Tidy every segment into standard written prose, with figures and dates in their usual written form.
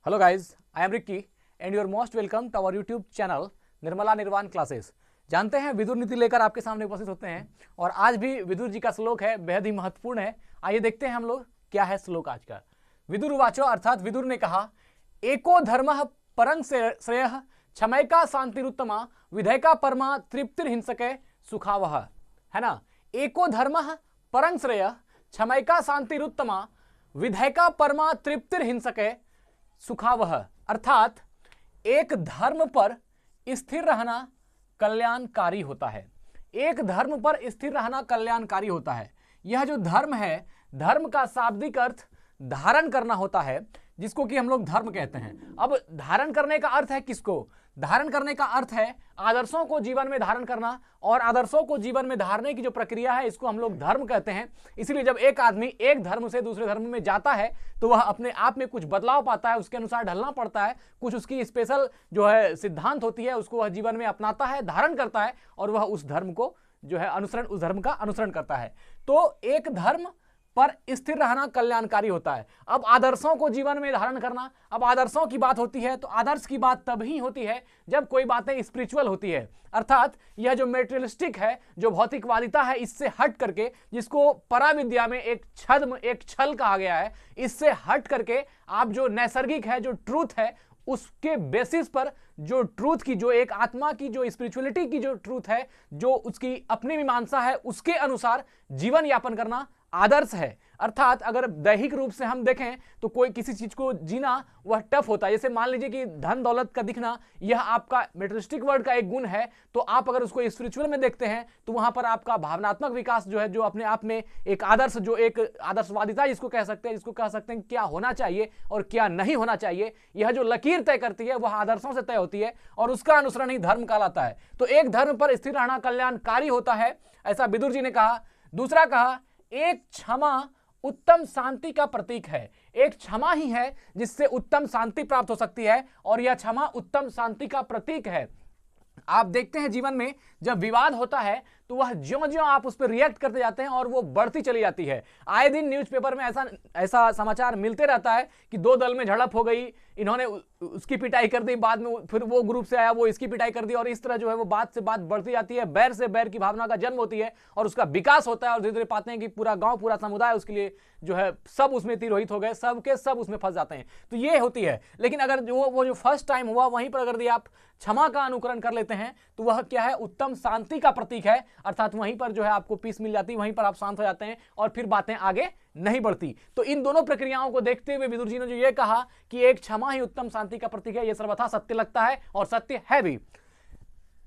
Hello guys, I am Ricky and you are most welcome to our YouTube channel Nirmala निर्वाण classes. जानते हैं विदुर नीति लेकर आपके सामने उपस्थित होते हैं और आज भी विदुर जी का श्लोक है, बेहद ही महत्वपूर्ण है। आइए देखते हैं हम लोग क्या है श्लोक आज का। विदुर वाचो अर्थात विदुर ने कहा, एको धर्मः परं श्रेयः क्षमैका शांतिरुत्तमा विधेयका परमा तृप्तिर्हिंसके सुखावह। है ना, एको धर्मः परं श्रेयः क्षमैका शांतिरुत्तमा विधेयका परमा तृप्तिर्हिंसके सुखावह। अर्थात एक धर्म पर स्थिर रहना कल्याणकारी होता है। एक धर्म पर स्थिर रहना कल्याणकारी होता है। यह जो धर्म है, धर्म का शाब्दिक अर्थ धारण करना होता है, जिसको कि हम लोग धर्म कहते हैं। अब धारण करने का अर्थ है किसको? धारण करने का अर्थ है आदर्शों को जीवन में धारण करना, और आदर्शों को जीवन में धारने की जो प्रक्रिया है इसको हम लोग धर्म कहते हैं। इसलिए जब एक आदमी एक धर्म से दूसरे धर्म में जाता है तो वह अपने आप में कुछ बदलाव पाता है, उसके अनुसार ढलना पड़ता है, कुछ उसकी स्पेशल जो है सिद्धांत होती है उसको वह जीवन में अपनाता है, धारण करता है और वह उस धर्म को जो है अनुसरण, उस धर्म का अनुसरण करता है। तो एक धर्म पर स्थिर रहना कल्याणकारी होता है। अब आदर्शों को जीवन में धारण करना, अब आदर्शों की बात होती है तो आदर्श की बात तभी होती है जब कोई बातें स्पिरिचुअल होती है। अर्थात यह जो मेटेरियलिस्टिक है, जो भौतिकवादिता है, इससे हट करके, जिसको पराविद्या में एक छल कहा गया है, इससे हट करके आप जो नैसर्गिक है, जो ट्रूथ है, उसके बेसिस पर जो ट्रूथ की, जो एक आत्मा की, जो स्पिरिचुअलिटी की जो ट्रूथ है, जो उसकी अपनी मीमांसा है, उसके अनुसार जीवन यापन करना आदर्श है। अर्थात अगर दैहिक रूप से हम देखें तो कोई किसी चीज को जीना वह टफ होता है। जैसे मान लीजिए कि धन दौलत का दिखना, यह आपका मेटेरियलिस्टिक वर्ल्ड का एक गुण है, तो आप अगर उसको स्पिरिचुअल में देखते हैं तो वहां पर आपका भावनात्मक विकास जो है, जो अपने आप में एक आदर्श, जो एक आदर्शवादिता जिसको कह सकते हैं क्या होना चाहिए और क्या नहीं होना चाहिए, यह जो लकीर तय करती है वह आदर्शों से तय होती है और उसका अनुसरण ही धर्म कहलाता है। तो एक धर्म पर स्थिर रहना कल्याणकारी होता है, ऐसा विदुर जी ने कहा। दूसरा कहा, एक क्षमा उत्तम शांति का प्रतीक है। एक क्षमा ही है जिससे उत्तम शांति प्राप्त हो सकती है और यह क्षमा उत्तम शांति का प्रतीक है। आप देखते हैं जीवन में जब विवाद होता है तो वह ज्यों-ज्यों आप उस पर रिएक्ट करते जाते हैं और वो बढ़ती चली जाती है। आए दिन न्यूज़पेपर में ऐसा समाचार मिलते रहता है कि दो दल में झड़प हो गई, इन्होंने उसकी पिटाई कर दी, बाद में फिर वो ग्रुप से आया, वो इसकी पिटाई कर दी, और इस तरह जो है वो बात से बात बढ़ती जाती है। बैर से बैर की भावना का जन्म होती है और उसका विकास होता है और धीरे धीरे पाते हैं कि पूरा गांव, पूरा समुदाय उसके लिए जो है सब उसमें तिरोहित हो गए, सबके सब उसमें फंस जाते हैं। तो ये होती है। लेकिन अगर वो जो फर्स्ट टाइम हुआ वहीं पर अगर आप क्षमा का अनुकरण कर लेते हैं तो वह क्या है? उत्तम शांति का प्रतीक है। अर्थात वहीं पर जो है आपको पीस मिल जाती है, वहीं पर आप शांत हो जाते हैं और फिर बातें आगे नहीं बढ़ती। तो इन दोनों प्रक्रियाओं को देखते हुए विदुर जी ने जो ये कहा कि एक क्षमा ही उत्तम शांति का प्रतीक है, यह सर्वथा सत्य लगता है और सत्य है भी।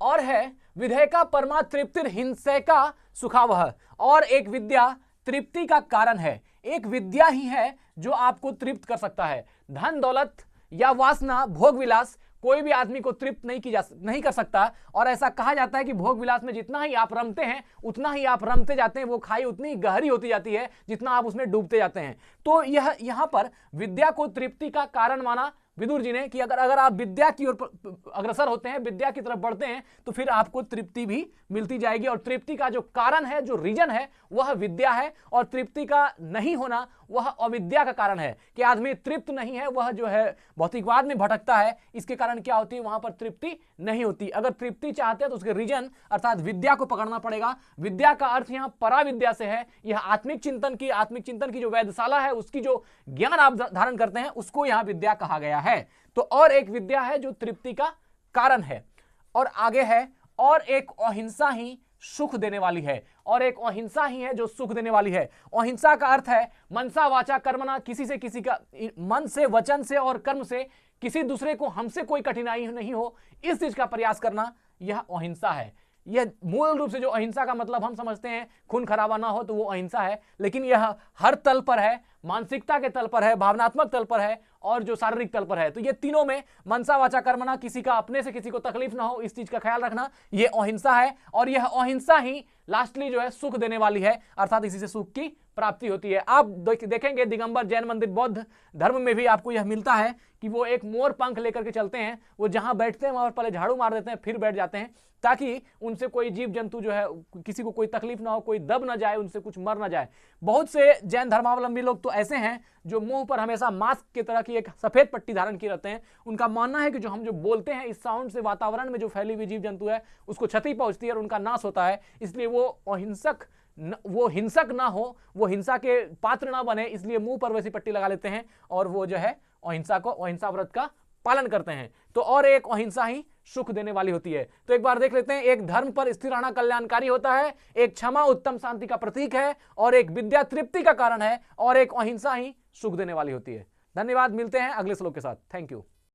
और है विधेयका परमा तृप्तिर्हिंसैका सुखावह, और एक विद्या तृप्ति का कारण है। एक विद्या ही है जो आपको तृप्त कर सकता है। धन दौलत या वासना, भोग विलास कोई भी आदमी को तृप्त नहीं कर सकता। और ऐसा कहा जाता है कि भोग विलास में जितना ही आप रमते हैं उतना ही आप रमते जाते हैं, वो खाई उतनी ही गहरी होती जाती है जितना आप उसमें डूबते जाते हैं। तो यह यहां पर विद्या को तृप्ति का कारण माना विदुर जी ने कि अगर आप विद्या की ओर अग्रसर होते हैं, विद्या की तरफ बढ़ते हैं, तो फिर आपको तृप्ति भी मिलती जाएगी। और तृप्ति का जो कारण है, जो रीजन है, वह विद्या है, और तृप्ति का नहीं होना वह अविद्या का कारण है कि आदमी तृप्त नहीं है, वह जो है भौतिकवाद में भटकता है। इसके कारण क्या होती है? वहां पर तृप्ति नहीं होती। अगर तृप्ति चाहते हैं तो उसके रीजन अर्थात विद्या को पकड़ना पड़ेगा। विद्या का अर्थ यहाँ पराविद्या से है। यह आत्मिक चिंतन की जो वेधशाला है, उसकी जो ज्ञान आप धारण करते हैं, उसको यहाँ विद्या कहा गया है। तो और एक विद्या है जो तृप्ति का कारण है। और आगे है, और एक अहिंसा ही सुख देने वाली है। और एक अहिंसा ही है जो सुख देने वाली है। अहिंसा का अर्थ है मनसा वाचा कर्मणा, किसी का मन से, वचन से और कर्म से किसी दूसरे को, हमसे कोई कठिनाई नहीं हो, इस चीज का प्रयास करना, यह अहिंसा है। यह मूल रूप से जो अहिंसा का मतलब हम समझते हैं खून खराबा ना हो, तो वो अहिंसा है। लेकिन यह हर तल पर है, मानसिकता के तल पर है, भावनात्मक तल पर है और जो शारीरिक तल पर है। तो ये तीनों में मनसा वाचा कर्मणा, किसी का अपने से किसी को तकलीफ ना हो, इस चीज का ख्याल रखना, ये अहिंसा है। और यह अहिंसा ही लास्टली जो है सुख देने वाली है, अर्थात इसी से सुख की प्राप्ति होती है। आप देखेंगे दिगंबर जैन मंदिर, बौद्ध धर्म में भी आपको यह मिलता है कि वो एक मोर पंख लेकर के चलते हैं। वो जहां बैठते हैं वहां पर पहले झाड़ू मार देते हैं, फिर बैठ जाते हैं, ताकि उनसे कोई जीव जंतु जो है, किसी को कोई तकलीफ ना हो, कोई दब ना जाए, उनसे कुछ मर ना जाए। बहुत से जैन धर्मावलंबी लोग तो ऐसे हैं जो मुंह पर हमेशा मास्क की तरह की एक सफेद पट्टी धारण किए रहते हैं। उनका मानना है कि जो हम जो बोलते हैं इस साउंड से वातावरण में जो फैली हुई जीव जंतु है उसको क्षति पहुंचती है और उनका नाश होता है। इसलिए वो हिंसक ना हो, वो हिंसा के पात्र ना बने, इसलिए मुंह पर वैसी पट्टी लगा लेते हैं और वो जो है अहिंसा व्रत का पालन करते हैं। तो और एक अहिंसा ही सुख देने वाली होती है। तो एक बार देख लेते हैं, एक धर्म पर स्थिर रहना कल्याणकारी होता है, एक क्षमा उत्तम शांति का प्रतीक है, और एक विद्या तृप्ति का कारण है, और एक अहिंसा ही सुख देने वाली होती है। धन्यवाद, मिलते हैं अगले श्लोक के साथ। Thank you.